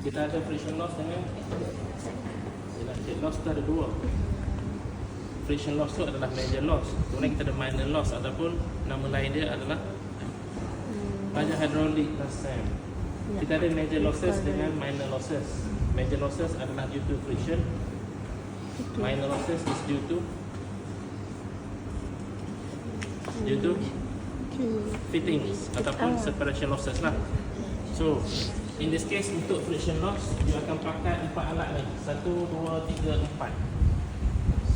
Kita ada friction loss dengan elastic loss tu ada dua. Friction loss tu adalah major loss. Kemudian kita ada minor loss ataupun nama lain dia adalah pajak hidrolik dan SAM. Kita ada major losses dengan minor losses. Major losses adalah due to friction. Minor losses is due to fittings ataupun separation losses lah. So in this case untuk friction loss you akan pakai 4 alat ni. 1, 2, 3, 4.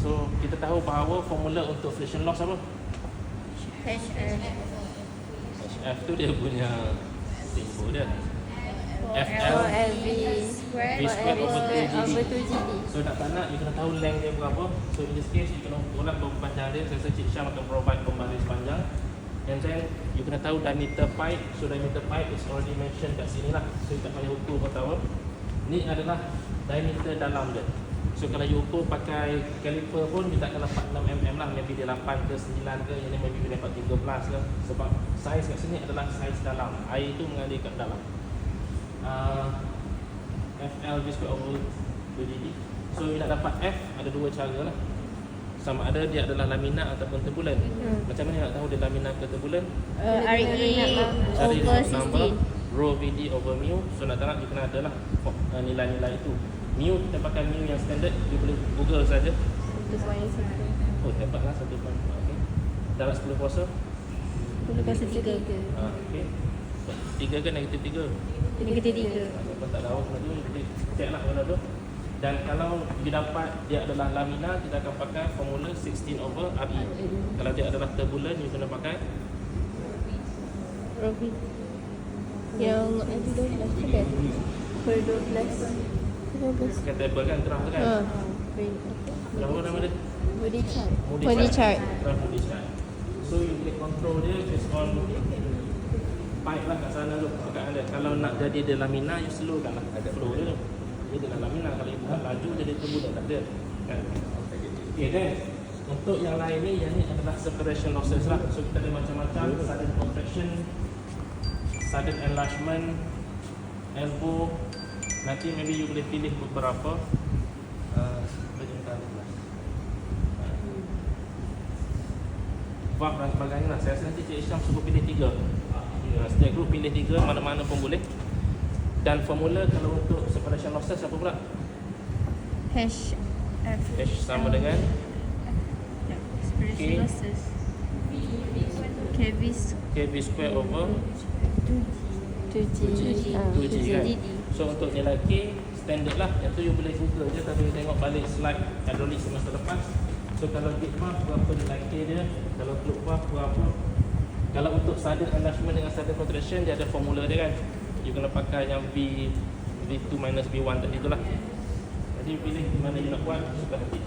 So kita tahu bahawa formula untuk friction loss apa? HF tu dia punya simbol dia. FL V square over 2GD. So nak tak nak you kena tahu length dia berapa. So in this case you kena ukur lah berapa panjang dia. Saya rasa Cik Syam akan provide pembaris panjang. And then you kena tahu diameter pipe. So diameter pipe is already mentioned kat sini lah. So you tak payah ukur pertama. Ni adalah diameter dalam dia. So kalau you ukur pakai caliper pun you tak akan dapat 6mm lah. Maybe dia 8 ke 9 ke. Yang ni maybe dia dapat 13 ke. Sebab saiz kat sini adalah saiz dalam. Air tu mengalir kat dalam. FL V square over 2GD. So you nak dapat F ada dua cara lah. Sama ada dia adalah laminar ataupun turbulen. Macam mana nak tahu dia laminar ke turbulen? Cari number rho VD over mu. So nak tak nak you kena adalah nilai-nilai itu. Mu kita pakai mu yang standard. You boleh google saja. 1.1. Oh tepatlah 1.4. Okay. Darat 10 kuasa 10 kuasa 3. Okay. 3 ke negatif 3? Negatif 3. Kalau tak tahu tu boleh check lah benda tu. Dan kalau you dapat dia adalah laminar, kita akan pakai formula 16 over RE. Kalau dia adalah turbulen, you kena pakai Robi. Yang itu 12 kan? Per 12. pakai table kan, graph tu kan. Graph apa nama dia? Moody chart. Moody chart. Graph Moody chart. So you boleh control dia based on pipe lah kat sana tu. Perkaan dia. Kalau nak jadi dia laminar, you slowkan lah flow dia tu. Dia adalah laminar. Kalau you buat laju, jadi turbulen tak ada kan? Okay then, untuk yang lain ni, yang ni adalah separation losses lah. So kita ada macam-macam, sudden contraction, sudden enlargement, elbow. Nanti maybe you boleh pilih beberapa valve dan sebagainya lah. Saya rasa nanti Cik Isyam suruh pilih 3. Setiap group pilih 3, mana-mana pun boleh. Dan formula kalau untuk separation losses apa pula? H sama dengan separation losses KV square over 2G kan. So untuk nilai K standard lah. Yang tu you boleh google je. Tapi tengok balik slide hidrolik semester lepas. So kalau gate valve berapa nilai K dia, kalau cloak valve berapa. Kalau untuk sudden enlargement dengan sudden contraction dia ada formula dia kan. You kena pakai yang V2 minus V1 tadi tu lah. Jadi you pilih mana you nak buat, suka hati.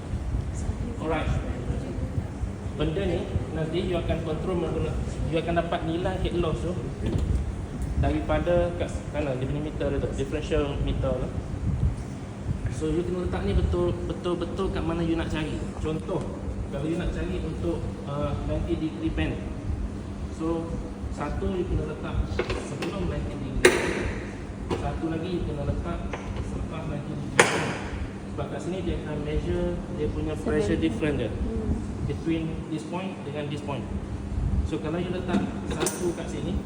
Alright. Benda ni nanti you akan control, you akan dapat nilai head loss tu daripada kat kanan dia punya meter tu, differential meter tu. So you kena letak ni betul-betul kat mana you nak cari. Contoh, kalau you nak cari untuk 90 degree bend. So satu you kena letak sebelum 90 degree. Satu lagi you kena letak selepas 90 degree. Sebab kat sini dia akan measure dia punya pressure difference dia between this point dengan this point. So kalau you letak satu kat sini,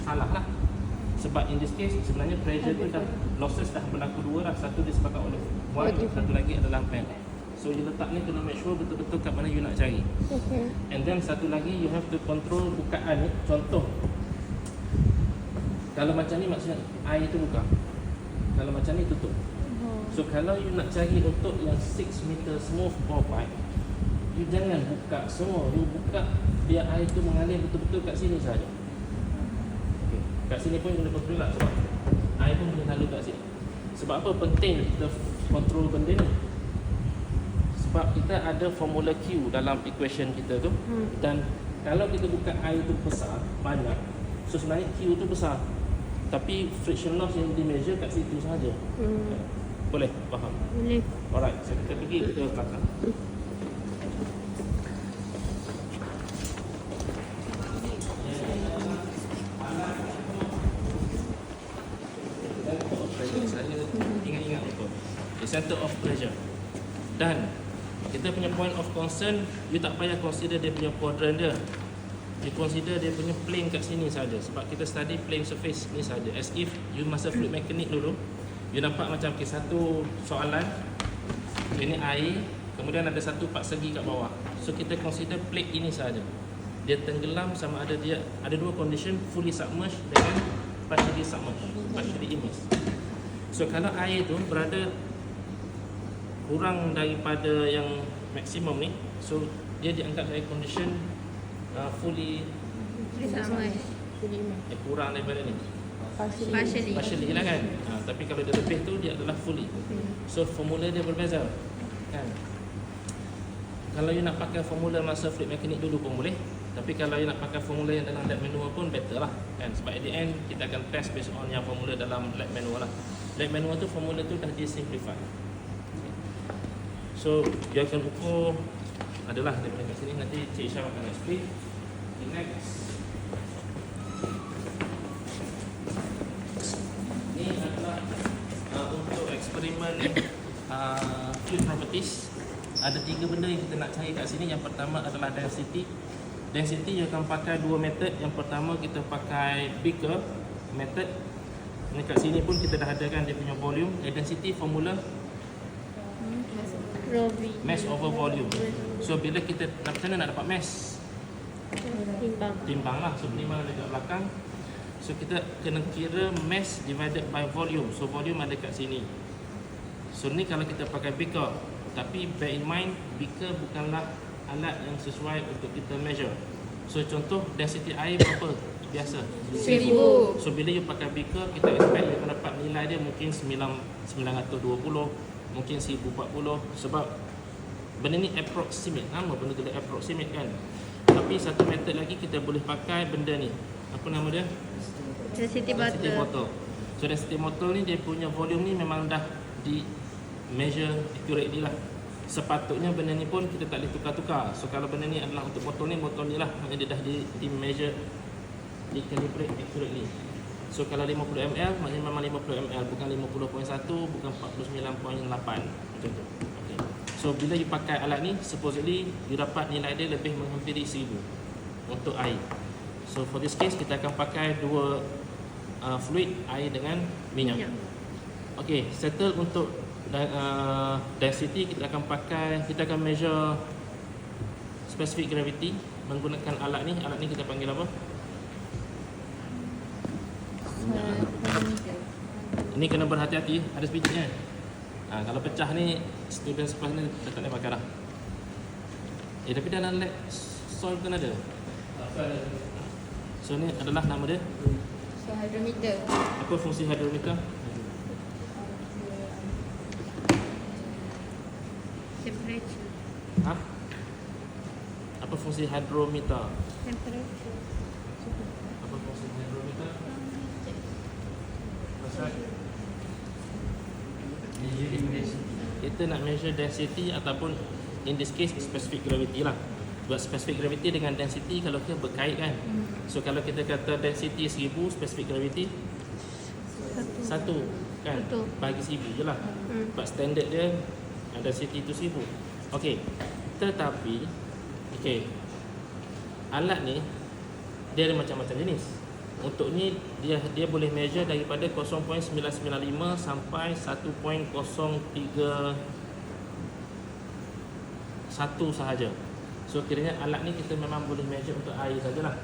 salah lah. Sebab in this case sebenarnya pressure tu dah, losses dah berlaku dua lah. Satu disebabkan oleh one, satu lagi adalah bend. So you letak ni kena make sure betul-betul kat mana you nak cari. And then satu lagi you have to control bukaan ni. Contoh, kalau macam ni maksudnya air tu buka, kalau macam ni tutup. So kalau you nak cari untuk yang 6 meter smooth bore pipe, you jangan buka semua. You buka biar air tu mengalir betul-betul kat sini saja. Okay. Kat sini pun you boleh control lah. Sebab air pun boleh lalu kat sini. Sebab apa penting kita control benda ni? Sebab kita ada formula Q dalam equation kita tu. Dan kalau kita buka air tu besar, banyak, so sebenarnya Q tu besar. Tapi friction loss yang di measure kat situ sahaja. Boleh? Faham? Boleh. Alright, so kita pergi ke belakang. center of pressure. Dan kita punya point of concern, you tak payah consider dia punya quadrant dia. You consider dia punya plane kat sini saja. Sebab kita study plane surface ni saja. As if you masa fluid mechanics dulu, you nampak macam satu soalan, ini air, kemudian ada satu part segi kat bawah. So kita consider plate ini saja. Dia tenggelam sama ada dia ada dua condition, fully submerged dengan partially submerged, partially immersed. So kalau air tu berada kurang daripada yang maksimum ni, so dia dianggap sebagai condition fully kurang daripada ni. Partially lah kan. Tapi kalau dia lebih tu dia adalah fully. So formula dia berbeza kan. Kalau you nak pakai formula masa fluid mechanics dulu pun boleh. Tapi kalau you nak pakai formula yang dalam lab manual pun better lah kan. Sebab at the end kita akan test based on yang formula dalam lab manual lah. Lab manual tu formula tu dah disimplify. So dia akan ukur adalah daripada kat sini, nanti Cik Isha akan explain. Next, ni adalah untuk eksperimen fluid properties. Ada 3 benda yang kita nak cari kat sini. Yang pertama adalah density. Density you akan pakai 2 method. Yang pertama kita pakai beaker method. Ni kat sini pun kita dah adakan dia punya volume. Density formula mass over volume. So bila kita macam mana nak dapat mass? Timbang lah. So timbang ada kat belakang. So kita kena kira mass divided by volume. So volume ada kat sini. So ni kalau kita pakai beaker. Tapi bear in mind, beaker bukanlah alat yang sesuai untuk kita measure. So contoh density air berapa? Biasa 1000. So bila you pakai beaker, kita expect you akan dapat nilai dia mungkin 920, mungkin 1040. Sebab benda ni approximate. Nama benda tu approximate kan. Tapi satu method lagi kita boleh pakai benda ni. Apa nama dia? Density bottle. So density bottle ni dia punya volume ni memang dah di measure accurately lah. Sepatutnya benda ni pun kita tak boleh tukar-tukar. So kalau benda ni adalah untuk botol ni lah, maknanya dia dah di measure, di calibrate accurately. So kalau 50 ml maknanya memang 50 ml, bukan 50.1, bukan 49.8 macam tu. Okay. So bila you pakai alat ni, supposedly you dapat nilai dia lebih menghampiri 1000 untuk air. So for this case kita akan pakai dua fluid, air dengan minyak. Okay, settle untuk density. Kita akan measure specific gravity menggunakan alat ni. Alat ni kita panggil apa? Ini kena berhati-hati, ada sebijiknya. Kalau pecah ni, student sekelas ni dah tak boleh pakai dah. Tapi dalam lab soil kan ada. So ni adalah nama dia. So hydrometer. Apa fungsi hydrometer? Temperature. Apa fungsi hydrometer? Temperature. Apa fungsi hydrometer? Kita nak measure density ataupun in this case specific gravity lah. Buat specific gravity dengan density kalau kita berkait kan. So kalau kita kata density 1000, specific gravity 1 kan. Bagi 1000 je lah. But standard dia density tu 1000. Okey. Tetapi alat ni dia ada macam-macam jenis. Untuk ni dia boleh measure daripada 0.995 sampai 1.031 sahaja. So kiranya alat ni kita memang boleh measure untuk air sajalah.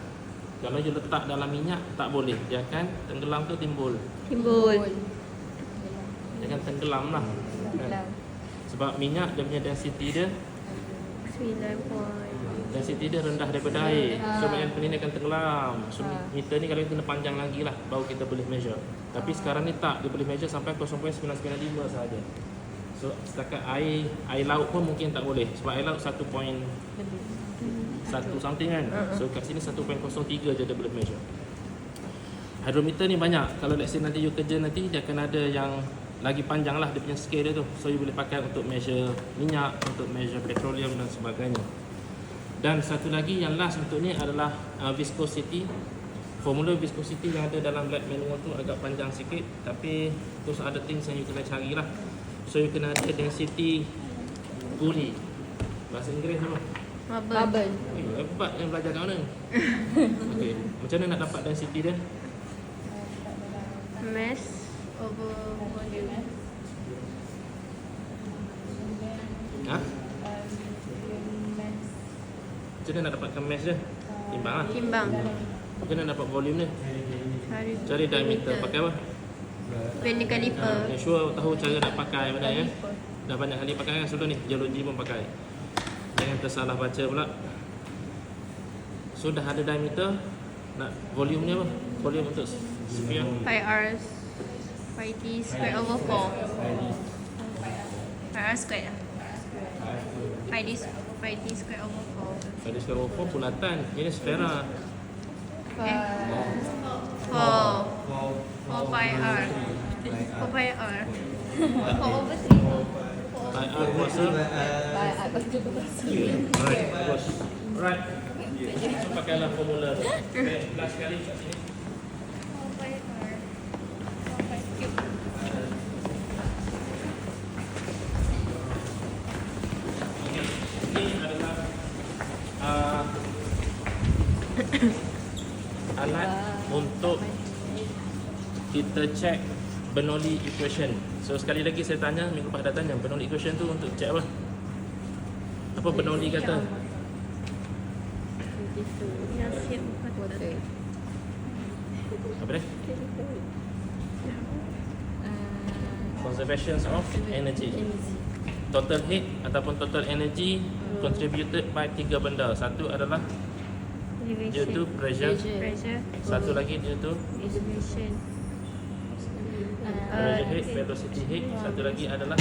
Kalau you letak dalam minyak tak boleh, dia akan tenggelam tu timbul. Dia akan tenggelam lah kan? Sebab minyak dia punya density dia 9. density dia rendah daripada air. So banyak ni akan tenggelam. So meter ni kalau kita kena panjang lagi lah baru kita boleh measure. Tapi sekarang ni tak, dia boleh measure sampai 0.995 sahaja. So setakat air laut pun mungkin tak boleh. Sebab air laut 1 something kan. So kat sini 1.03 je dia boleh measure. Hydrometer ni banyak. Kalau let's say nanti you kerja nanti, dia akan ada yang lagi panjang lah dia punya scale dia tu. So you boleh pakai untuk measure minyak, untuk measure petroleum dan sebagainya. Dan satu lagi yang last untuk ni adalah viscosity. Formula viscosity yang ada dalam lab manual tu agak panjang sikit, tapi those other things yang you kena carilah. So you kena ada density pulley. Bahasa Inggeris apa? Marble. Hebat yang belajar kat mana? Okey, macam mana nak dapat density dia? Mass over volume. Ha? Macam mana nak dapatkan mass dia? Timbang lah. Timbang. Macam mana nak dapat volume dia? Cari diameter. Pakai apa? Penny caliper. Make sure tahu cara nak pakai benda ya. Dah banyak kali pakai kan sebelum ni. Geologi pun pakai. Jangan tersalah baca pula. So dah ada diameter. Nak volume ni apa? Volume untuk sphere. Pi r pi t square over 4. Pi r square lah. Pi t square over 4. Tadi sekarang 4 bulatan. Ini sfera. 4 pi r. 4 pi r. 4 over 3. I kuasa. Right. Bagus. Right. So pakailah formula. Okay, last sekali kat sini. 4 pi r. 4 pi cube. Ini adalah alat untuk kita check Bernoulli equation. So sekali lagi saya tanya, minggu lepas dah tanya, Bernoulli equation tu untuk check apa? Apa Bernoulli kata? Nasihat water. Apa dia? Conservation of energy. Total heat ataupun total energy contributed by 3 benda. Satu adalah dia tu pressure. Pressure. Satu lagi dia tu Elevation. pressure heat, velocity heat. Satu lagi adalah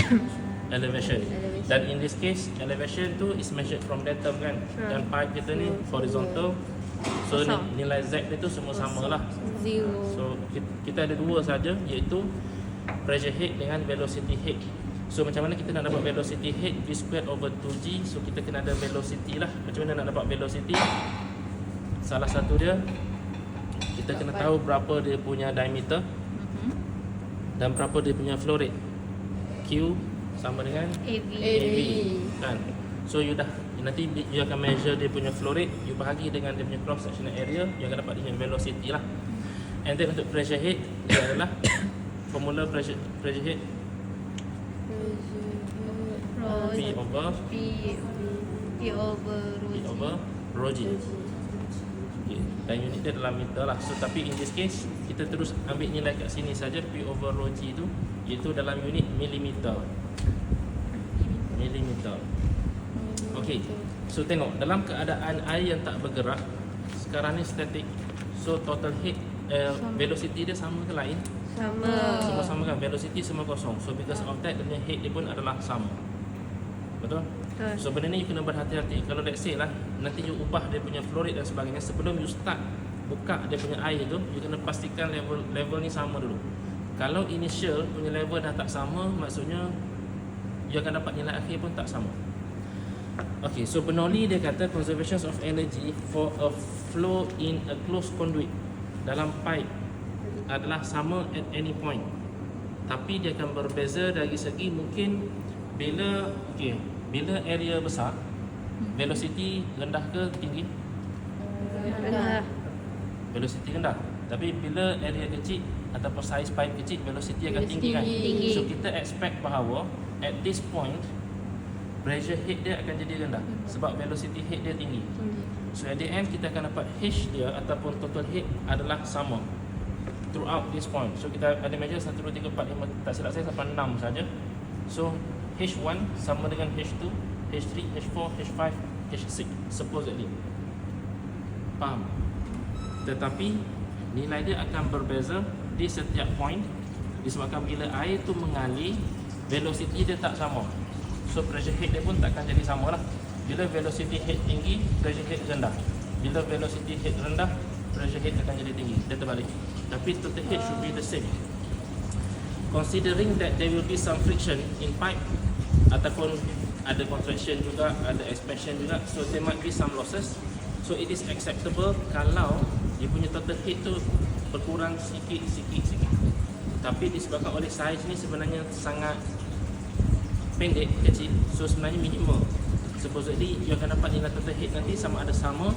elevation. Dan in this case, elevation tu is measured from that term kan. Dan pipe kita ni horizontal. So nilai Z dia tu semua sama lah. Zero. So kita ada dua saja, iaitu pressure head dengan velocity head. So macam mana kita nak dapat velocity head? V squared over 2G. So kita kena ada velocity lah. Macam mana nak dapat velocity? Salah satu dia, kita kena tahu berapa dia punya diameter dan berapa dia punya flow rate. Q sama dengan AV. AV kan. So you nanti you akan measure dia punya flow rate, you bahagi dengan dia punya cross sectional area, you akan dapat dia punya velocity lah. And then untuk pressure head, dia adalah formula pressure head P over rho G. Okay. Dan unit dia dalam meter lah. So tapi in this case, kita terus ambil nilai kat sini saja, P over rho G tu, iaitu dalam unit milimeter. Okay. So tengok, dalam keadaan air yang tak bergerak, sekarang ni static. So total heat, velocity dia sama ke lain? Sama. Semua sama kan? Velocity semua kosong. So because of that, dia punya head dia pun adalah sama. Betul? So benda ni you kena berhati-hati. Kalau let's say lah, nanti you ubah dia punya flow rate dan sebagainya, sebelum you start buka dia punya air tu, you kena pastikan level ni sama dulu. Kalau initial punya level dah tak sama, maksudnya you akan dapat nilai akhir pun tak sama. Okay, so Bernoulli dia kata conservation of energy for a flow in a closed conduit dalam pipe adalah sama at any point. Tapi dia akan berbeza dari segi mungkin bila area besar, velocity rendah ke tinggi? Rendah. Velocity rendah. Tapi bila area kecil ataupun size pipe kecil, velocity akan tinggi kan? Tinggi. So kita expect bahawa at this point pressure head dia akan jadi rendah sebab velocity head dia tinggi. So at the end kita akan dapat H dia ataupun total head adalah sama throughout this point. So kita ada measure 1, 2, 3, 4, 5, tak silap saya sampai 6 saja. So H1 sama dengan H2, H3, H4, H5, H6 supposedly. Faham? Tetapi nilai dia akan berbeza di setiap point disebabkan bila air tu mengalir, velocity dia tak sama. So pressure head dia pun takkan jadi sama lah. Bila velocity head tinggi, pressure head rendah. Bila velocity head rendah, pressure head akan jadi tinggi. Dia terbalik. Tapi total head should be the same. Considering that there will be some friction in pipe ataupun ada contraction juga, ada expansion juga, so there might be some losses. So it is acceptable kalau dia punya total head tu berkurang sikit. Tapi disebabkan oleh size ni sebenarnya sangat pendek, kecil. So sebenarnya minimal. Supposedly you akan dapat nilai total head nanti sama ada sama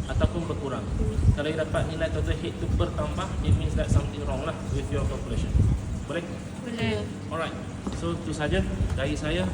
ataupun berkurang. Kalau you dapat nilai total head tu bertambah, it means that something wrong lah with your calculation. Boleh? Boleh. Alright. So itu saja dari saya.